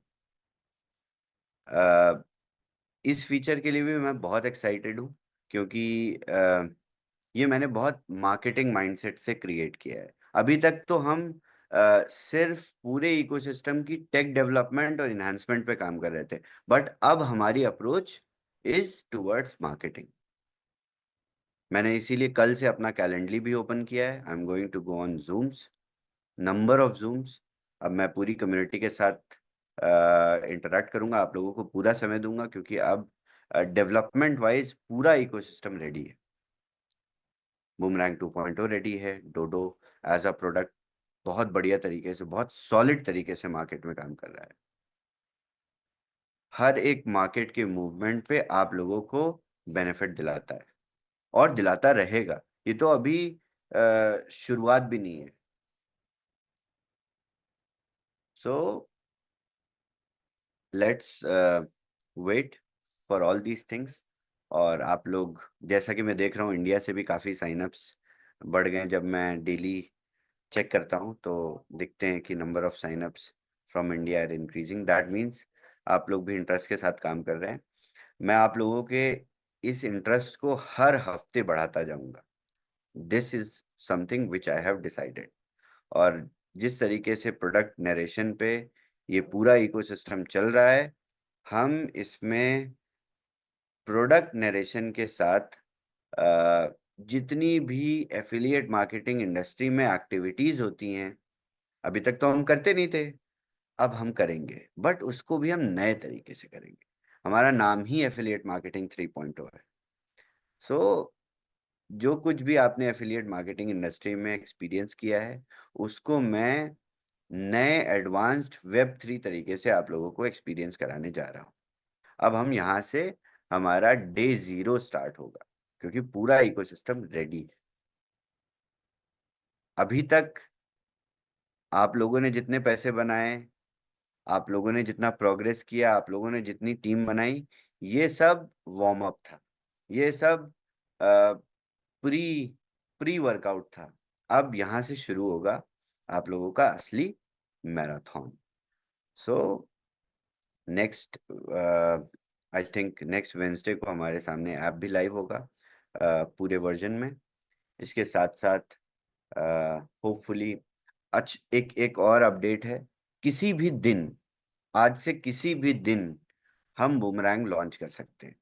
इस फीचर के लिए भी मैं बहुत एक्साइटेड हूँ, क्योंकि ये मैंने बहुत मार्केटिंग माइंडसेट से क्रिएट किया है। अभी तक तो हम सिर्फ पूरे इकोसिस्टम की टेक डेवलपमेंट और इन्हांसमेंट पे काम कर रहे थे, बट अब हमारी अप्रोच इज टुवर्ड्स मार्केटिंग। मैंने इसीलिए कल से अपना कैलेंडली भी ओपन किया है। I am going to go on zooms, number of zooms. अब मैं पूरी कम्युनिटी के साथ इंटरेक्ट करूंगा, आप लोगों को पूरा समय दूंगा, क्योंकि अब डेवलपमेंट वाइज पूरा इकोसिस्टम रेडी है। बूमरैंग 2.0 रेडी है। डोडो एज अ प्रोडक्ट बहुत बढ़िया तरीके से, बहुत सॉलिड तरीके से मार्केट में काम कर रहा है। हर एक मार्केट के मूवमेंट पे आप लोगों को बेनिफिट दिलाता है, और दिलाता रहेगा। ये तो अभी शुरुआत भी नहीं है। So let's wait for all these things. और आप लोग, जैसा कि मैं देख रहा हूँ, इंडिया से भी काफ़ी साइनअप्स बढ़ गए। जब मैं डेली चेक करता हूँ तो दिखते हैं कि number of signups from India are increasing. That means आप लोग भी इंटरेस्ट के साथ काम कर रहे हैं। मैं आप लोगों के इस इंटरेस्ट को हर हफ्ते बढ़ाता जाऊंगा। This is something which I have decided. और जिस तरीके से प्रोडक्ट नरेशन पे ये पूरा इकोसिस्टम चल रहा है, हम इसमें प्रोडक्ट नरेशन के साथ जितनी भी एफिलिएट मार्केटिंग इंडस्ट्री में एक्टिविटीज होती हैं, अभी तक तो हम करते नहीं थे, अब हम करेंगे, बट उसको भी हम नए तरीके से करेंगे। हमारा नाम ही एफिलिएट मार्केटिंग 3.0 है। सो जो कुछ भी आपने एफिलिएट मार्केटिंग इंडस्ट्री में एक्सपीरियंस किया है, उसको मैं नए एडवांस्ड वेब 3 तरीके से आप लोगों को एक्सपीरियंस कराने जा रहा हूँ। अब हम यहाँ से हमारा डे 0 स्टार्ट होगा, क्योंकि पूरा इकोसिस्टम रेडी है। अभी तक आप लोगों ने जितने पैसे बनाए, आप लोगों ने जितना प्रोग्रेस किया, आप लोगों ने जितनी टीम बनाई, ये सब वार्म अप था, ये सब प्री प्री वर्कआउट था। अब यहाँ से शुरू होगा आप लोगों का असली marathon. So next I think next Wednesday को हमारे सामने ऐप भी लाइव होगा पूरे वर्जन में। इसके साथ साथ होपफुली एक एक और अपडेट है, किसी भी दिन, आज से किसी भी दिन हम बूमरैंग लॉन्च कर सकते हैं।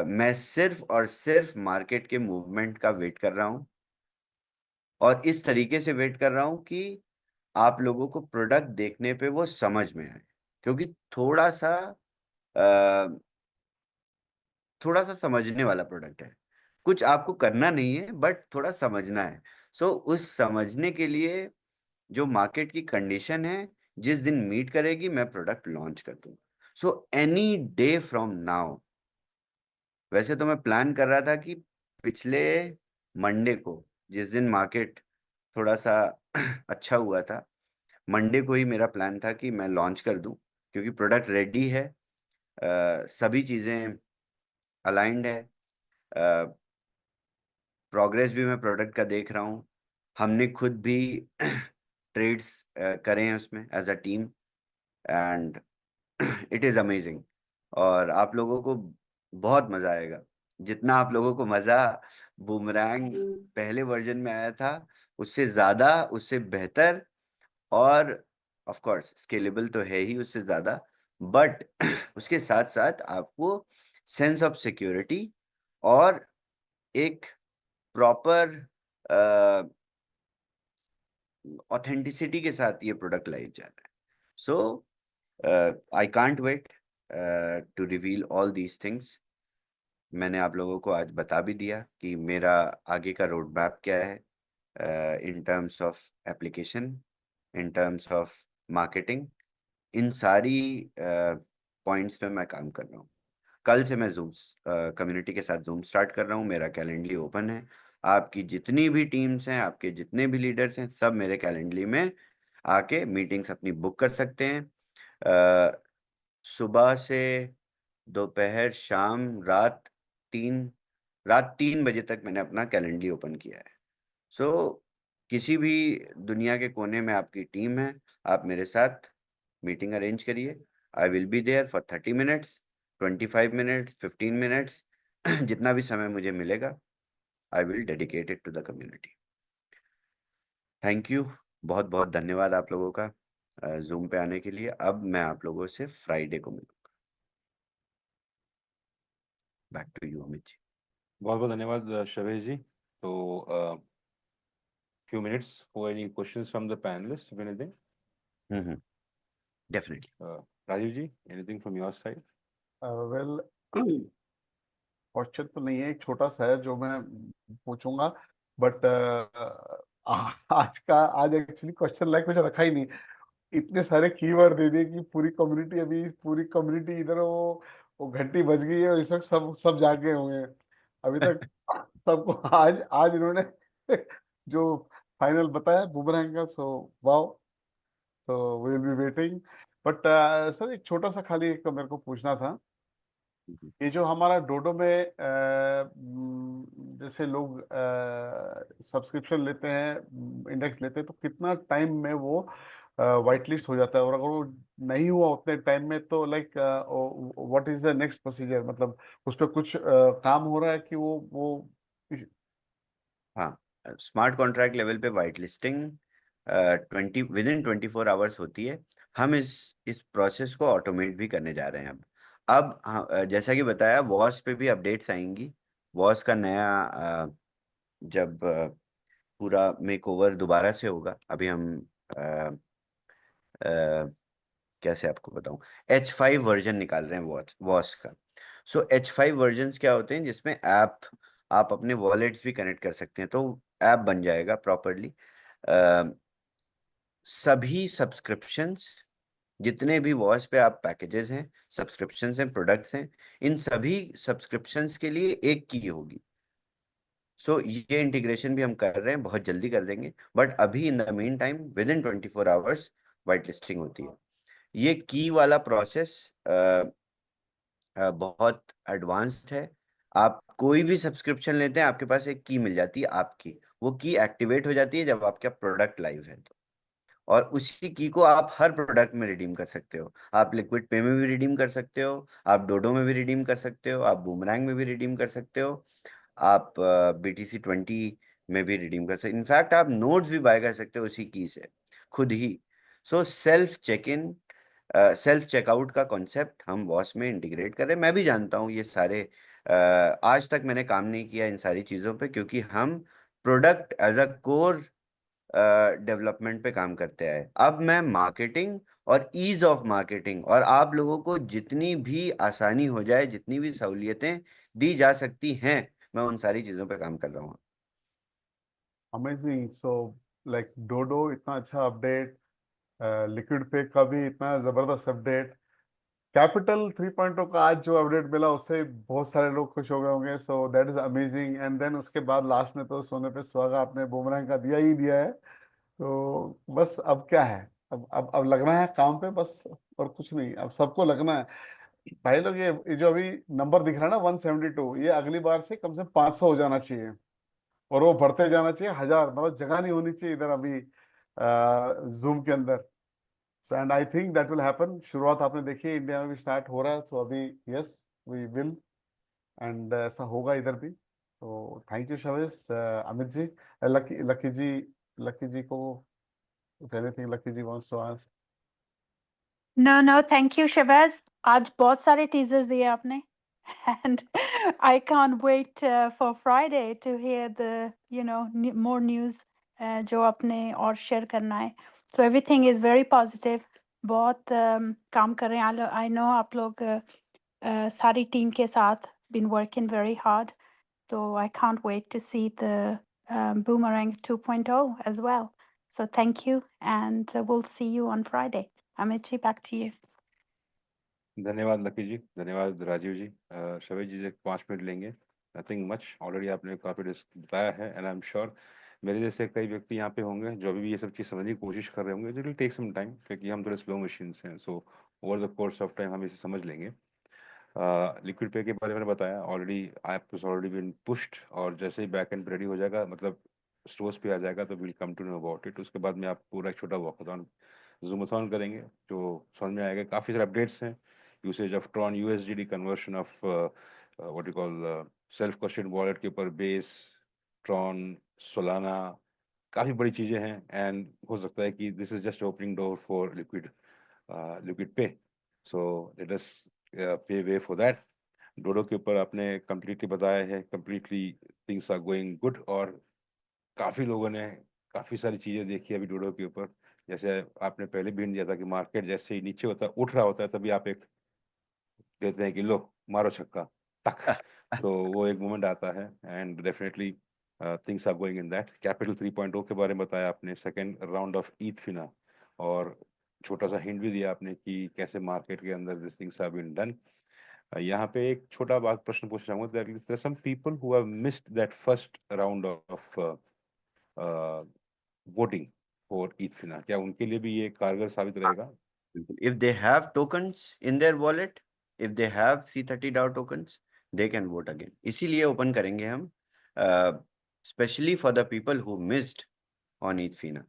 मैं सिर्फ और सिर्फ मार्केट के मूवमेंट का वेट कर रहा हूँ, और इस तरीके से वेट कर रहा हूँ कि आप लोगों को प्रोडक्ट देखने पे वो समझ में आए, क्योंकि अ, थोड़ा सा समझने वाला प्रोडक्ट है। कुछ आपको करना नहीं है, बट थोड़ा समझना है। सो उस समझने के लिए जो मार्केट की कंडीशन है, जिस दिन मीट करेगी, मैं प्रोडक्ट लॉन्च कर दूंगा। So any day from now, वैसे तो मैं प्लान कर रहा था कि पिछले मंडे को, जिस दिन मार्केट थोड़ा सा अच्छा हुआ था, मंडे को ही मेरा प्लान था कि मैं लॉन्च कर दूं, क्योंकि प्रोडक्ट रेडी है, सभी चीज़ें अलाइंड है, प्रोग्रेस भी मैं प्रोडक्ट का देख रहा हूँ। हमने खुद भी ट्रेड्स करे हैं उसमें as a team, and it is amazing. और आप लोगों को बहुत मज़ा आएगा, जितना आप लोगों को मज़ा बूमरैंग पहले वर्जन में आया था, उससे ज़्यादा, उससे बेहतर, और ऑफ कोर्स स्केलेबल तो है ही उससे ज़्यादा, बट उसके साथ साथ आपको सेंस ऑफ सिक्योरिटी और एक प्रॉपर ऑथेंटिसिटी के साथ ये प्रोडक्ट लाइव जा रहा है। So I can't wait to reveal all these things. मैंने आप लोगों को आज बता भी दिया कि मेरा आगे का रोड मैप क्या है, in terms of application, in terms of marketing. इन सारी पॉइंट्स पे मैं काम कर रहा हूँ। कल से मैं जूम कम्युनिटी के साथ जूम स्टार्ट कर रहा हूँ। मेरा कैलेंडली ओपन है। आपकी जितनी भी टीम्स हैं, आपके जितने भी लीडर्स हैं, सब मेरे कैलेंडली में आके मीटिंग्स अपनी बुक कर सकते हैं। सुबह से दोपहर, शाम, रात 3 बजे तक मैंने अपना कैलेंडली ओपन किया है। सो किसी भी दुनिया के कोने में आपकी टीम है, आप मेरे साथ मीटिंग अरेंज करिए। I will be there for 30 minutes, 25 minutes, 15 minutes, जितना भी समय मुझे मिलेगा, I will dedicate it to the community. Thank you, बहुत बहुत धन्यवाद आप लोगों का जूम पे आने के लिए। अब मैं आप लोगों से फ्राइडे को मिलूंगा। Back to you Amit ji. बहुत बहुत धन्यवाद शवेश जी। तो few minutes for any questions from the panelists, if anything. Definitely. Rajiv ji, anything from your side? Well question तो नहीं है, एक छोटा सा है जो मैं पूछूंगा, बट आज एक्चुअली क्वेश्चन लाइक कुछ रखा ही नहीं। इतने सारे कीवर्ड दे दिए कि पूरी कम्युनिटी इधर, वो घंटी बज गई है और इस वक्त सब जागे होंगे अभी तक। सबको आज आज इन्होंने जो फाइनल बताया बुमरैंग का, सो वाओ, तो will be waiting. But sir, एक छोटा सा खाली एक मेरे को पूछना था ये जो हमारा डोडो में जैसे लोग सब्सक्रिप्शन लेते हैं, इंडेक्स लेते हैं, तो कितना टाइम में वो वाइट लिस्ट हो जाता है, और अगर वो नहीं हुआ उतने टाइम में तो like what is the next procedure, मतलब उस पर कुछ काम हो रहा है कि वो हाँ, स्मार्ट कॉन्ट्रैक्ट लेवल पे वाइट लिस्टिंग 24 आवर्स होती है। हम इस प्रोसेस को ऑटोमेट भी करने जा रहे हैं अब हाँ, जैसा कि बताया, वॉस पे भी अपडेट्स आएंगी। वॉस का नया जब पूरा मेकओवर दोबारा से होगा, अभी हम कैसे आपको बताऊं, H5 वर्जन निकाल रहे हैं वॉच वॉस का। सो H5 वर्जन्स क्या होते हैं, जिसमें आप अपने वॉलेट्स भी कनेक्ट कर सकते हैं, तो ऐप बन जाएगा प्रॉपरली। सभी सब्सक्रिप्शंस, जितने भी वॉच पे आप पैकेजेस हैं, सब्सक्रिप्शंस हैं, प्रोडक्ट्स हैं, इन सभी सब्सक्रिप्शंस के लिए एक की होगी। सो ये इंटीग्रेशन भी हम कर रहे हैं, बहुत जल्दी कर देंगे, बट अभी in the main time with in 24 hours white listing होती है। ये की वाला प्रोसेस बहुत एडवांस्ड है। आप कोई भी सब्सक्रिप्शन लेते हैं, आपके पास एक की मिल जाती है आपकी, वो की एक्टिवेट हो जाती है जब आपका प्रोडक्ट लाइव है तो। और उसी की को आप हर प्रोडक्ट में रिडीम कर सकते हो। आप लिक्विड पे में भी रिडीम कर सकते हो, आप डोडो में भी रिडीम कर सकते हो, आप बूमरैंग में भी रिडीम कर सकते हो, आप BTC20 में भी रिडीम कर सकते हो। इनफैक्ट आप नोट्स भी बाय कर सकते हो उसी की से खुद ही। सो सेल्फ चेकआउट का कॉन्सेप्ट हम वॉस में इंटीग्रेट कर रहे हैं। मैं भी जानता हूँ ये सारे, आज तक मैंने काम नहीं किया इन सारी चीज़ों पे, क्योंकि हम product as a core development पे काम करते आए। अब मैं मार्केटिंग और ईज ऑफ मार्केटिंग, और आप लोगों को जितनी भी आसानी हो जाए, जितनी भी सहूलियतें दी जा सकती हैं, मैं उन सारी चीज़ों पे काम कर रहा हूँ। अमेजिंग। सो लाइक डोडो इतना अच्छा अपडेट, लिक्विड पे का भी इतना जबरदस्त अपडेट, कैपिटल 3.0 का आज जो अपडेट मिला उससे बहुत सारे लोग खुश हो गए होंगे। So that is amazing. And then उसके बाद लास्ट में तो सोने पे सुहागा आपने बूमरैंग का दिया ही दिया है। तो बस अब क्या है, अब लगना है काम पे बस, और कुछ नहीं, अब सबको लगना है। भाई लोग, ये जो अभी नंबर दिख रहा है ना 172, ये अगली बार से कम से कम 500 हो जाना चाहिए, और वो बढ़ते जाना चाहिए 1000, मतलब जगह नहीं होनी चाहिए इधर अभी जूम के अंदर। And I think that will happen. शुरुआत आपने देखी है, इंडिया में भी स्टार्ट हो रहा है, तो अभी यस वी विल, एंड ऐसा होगा इधर भी। तो थैंक यू शवेश, अमित जी, लकी जी को, if anything lucky ji wants to ask. No, thank you, Shabazz. आज बहुत सारे teasers दिए आपने, and I can't wait for Friday to hear the more news जो आपने और share करना है. So everything is very positive. बहुत काम कर रहे हैं. I know आप लोग सारी team के साथ been working very hard. So I can't wait to see the Boomerang 2.0 as well. So thank you, and we'll see you on Friday. Amici, back to you. धन्यवाद लकी जी, धन्यवाद राजीव जी। शवेज जी से 5 मिनट लेंगे, नथिंग मच, ऑलरेडी आपने काफ़ी बताया है, एंड आई एम श्योर मेरे जैसे कई व्यक्ति यहाँ पे होंगे जो अभी भी ये सब चीज़ समझने की कोशिश कर रहे होंगे। It will take some time, क्योंकि हम थोड़े स्लो मशीन्स हैं, so over the course of time हम इसे समझ लेंगे। लिक्विड पे के बारे में बताया already, app is already been pushed, और जैसे ही बैक एंड रेडी हो जाएगा, मतलब स्टोर्स पे आ जाएगा, तो will come to know about it. उसके बाद में आप पूरा एक छोटा वॉकथॉन, जूमथॉन करेंगे, जो समझ में आएगा। काफ़ी सारे अपडेट्स हैं, usage of Tron USDT, conversion of what you call self custody wallet के ऊपर बेस, ट्रॉन, सोलाना, काफ़ी बड़ी चीज़ें हैं। एंड हो सकता है कि this is just opening door for liquid पे, सो लेट अस पे वे फॉर दैट। डोडो के ऊपर आपने कम्प्लीटली बताया है, completely things are going good, और काफ़ी लोगों ने काफ़ी सारी चीज़ें देखी अभी डोडो के ऊपर। जैसे आपने पहले भी दिया था कि मार्केट जैसे ही नीचे होता है, उठ रहा होता है, तभी आप एक कहते हैं कि लो मारो छक्का, टक, तो वो एक मोमेंट आता है। And definitely things are going in that. Capital 3.0 के बारे में बताया आपने, सेकेंड राउंड ऑफ ईथ फिना, और छोटा सा हिंट भी दिया आपने कि कैसे मार्केट के अंदर this things have been done. यहाँ पे एक छोटा बात प्रश्न पूछना चाहूंगा, that there are some people who have missed that first round of voting for ईथ फिना, क्या उनके लिए भी ये कारगर साबित रहेगा? If they have tokens in their wallet, if they have C30 DAO tokens, they can vote again. इसीलिए open करेंगे हम, especially for the people who missed on ETHFINA.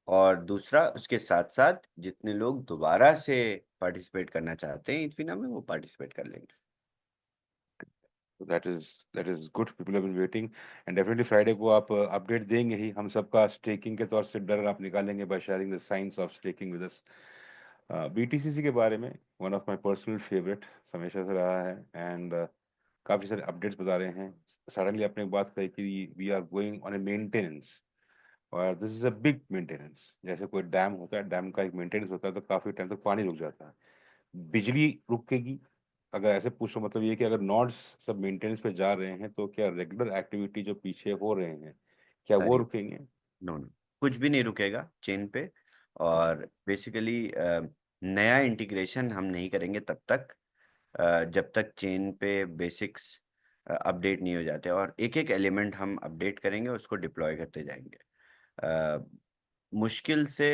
और दूसरा, उसके साथ साथ जितने लोग दोबारा से पार्टिसिपेट करना चाहते हैं ETHFINA में, वो पार्टिसिपेट कर लेंगे. So that is good. People have been waiting and definitely Friday को आप अपडेट देंगे ही. हम सबका स्टेकिंग के तौर से डर आप निकालेंगे by sharing the science of staking with us. BTCC के बारे में one of my personal favorite हमेशा से रहा है and काफी सारे अपडेट्स बता रहे हैं. सडनली आपने एक बात कही कि we are going on a maintenance और this is a big maintenance. जैसे कोई डैम होता है, डैम का एक मेंटेनेंस होता है तो काफी टाइम तक पानी रुक जाता है. बिजली रुकेगी अगर ऐसे पूछो, मतलब ये कि अगर नोड्स सब मेंटेनेंस पे जा रहे हैं तो क्या रेगुलर एक्टिविटी जो पीछे हो रहे हैं क्या वो सारी रुकेंगे? नो नो, कुछ भी नहीं रुकेगा चेन पे. और बेसिकली नया इंटीग्रेशन हम नहीं करेंगे तब तक जब तक चेन पे बेसिक्स अपडेट नहीं हो जाते. और एक एक एलिमेंट हम अपडेट करेंगे, उसको डिप्लॉय करते जाएंगे. मुश्किल से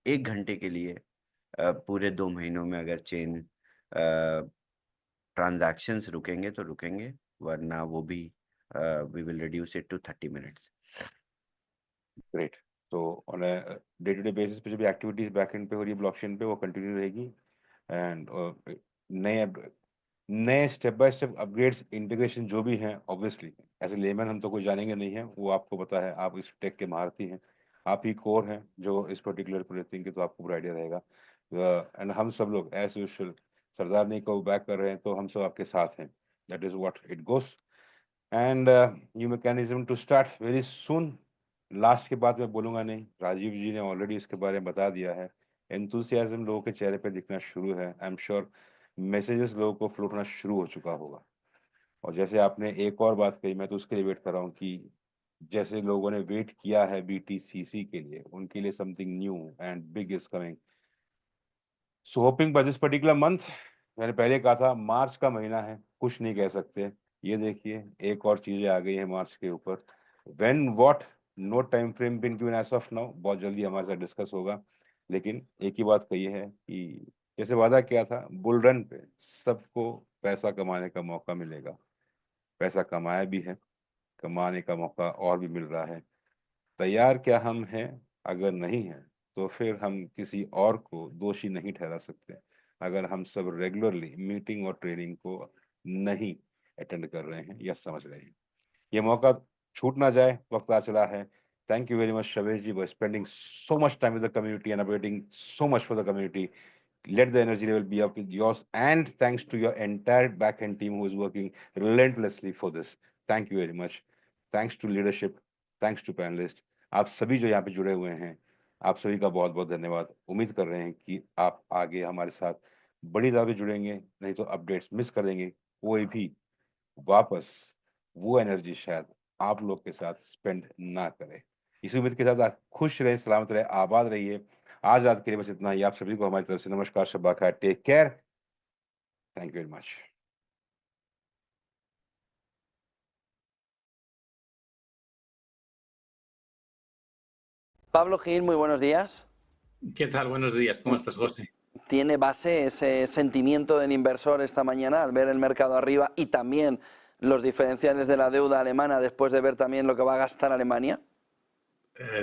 1 घंटे के लिए पूरे 2 महीनों में अगर चेन ट्रांजैक्शंस रुकेंगे तो रुकेंगे, वरना वो भी we will reduce it to 30 minutes. Great. तो on a day to day basis पे जो भी एक्टिविटीज बैकएंड पे हो रही है ब्लॉकचेन पे वो कंटिन्यू रहेगी एंड नए step by step upgrades integration जो भी हैं ऑब्वियसली एज ए लेमैन हम तो कोई जानेंगे नहीं है, वो आपको पता है, आप इस टेक के महारथी हैं, आप ही कोर हैं जो इस पर्टिकुलर पूरे थिंग के, तो आपको पूरा आइडिया रहेगा. एंड हम सब लोग एज यूजुअल सरदार ने को बैक कर रहे हैं तो हम सब आपके साथ हैं. That is what it goes and new mechanism to start very soon. Last के बाद मैं बोलूंगा नहीं, राजीव जी ने ऑलरेडी इसके बारे में बता दिया है. एंथुसियाज्म लोगों के चेहरे पे दिखना शुरू है. आई एम श्योर मैसेजेस लोगों को फ्लोट होना शुरू हो चुका होगा. और जैसे आपने एक और बात कही, मैं तो उसके लिए वेट कर रहा हूँ कि जैसे लोगों ने वेट किया है BTCC के लिए, उनके लिए something new and big is coming. So hoping by this particular month, मैंने पहले कहा था मार्च का महीना है, कुछ नहीं कह सकते. ये देखिए एक और चीजें आ गई हैं मार्च के ऊपर. When what, no time frame been given as of now. बहुत जल्दी हमारे साथ डिस्कस होगा. लेकिन एक ही बात कही है कि जैसे वादा किया था, बुल रन पे सबको पैसा कमाने का मौका मिलेगा. पैसा कमाया भी है, कमाने का मौका और भी मिल रहा है. तैयार क्या हम हैं? अगर नहीं है तो फिर हम किसी और को दोषी नहीं ठहरा सकते अगर हम सब रेगुलरली मीटिंग और ट्रेनिंग को नहीं अटेंड कर रहे हैं या समझ रहे हैं. ये मौका छूट ना जाए, वक्त आ चला है. Thank you very much, Shavesh ji, for spending so much time with the community and updating so much for the community. Let the energy level be up with yours, and thanks to your entire back-end team who is working relentlessly for this. Thank you very much. Thanks to leadership, thanks to panelists. आप सभी जो यहाँ पे जुड़े हुए हैं, आप सभी का बहुत बहुत धन्यवाद. उम्मीद कर रहे हैं कि आप आगे हमारे साथ बड़ी दावे जुड़ेंगे, नहीं तो अपडेट्स मिस कर देंगे. कोई भी वापस वो एनर्जी शायद आप लोग के साथ स्पेंड ना करे. इसी उम्मीद के साथ आप खुश रहे, सलामत रहे, आबाद रहिए. आज रात के लिए बस इतना ही. आप सभी को हमारी तरफ से नमस्कार, शब्बा खैर, take care, thank you very much. Pablo Gil, muy buenos días. ¿Qué tal? Buenos días. ¿Cómo estás, José? ¿Tiene base ese sentimiento del inversor esta mañana al ver el mercado arriba y también los diferenciales de la deuda alemana después de ver también lo que va a gastar Alemania?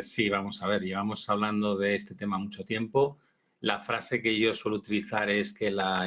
Sí, vamos a ver, llevamos hablando de este tema mucho tiempo. La frase que yo suelo utilizar es que la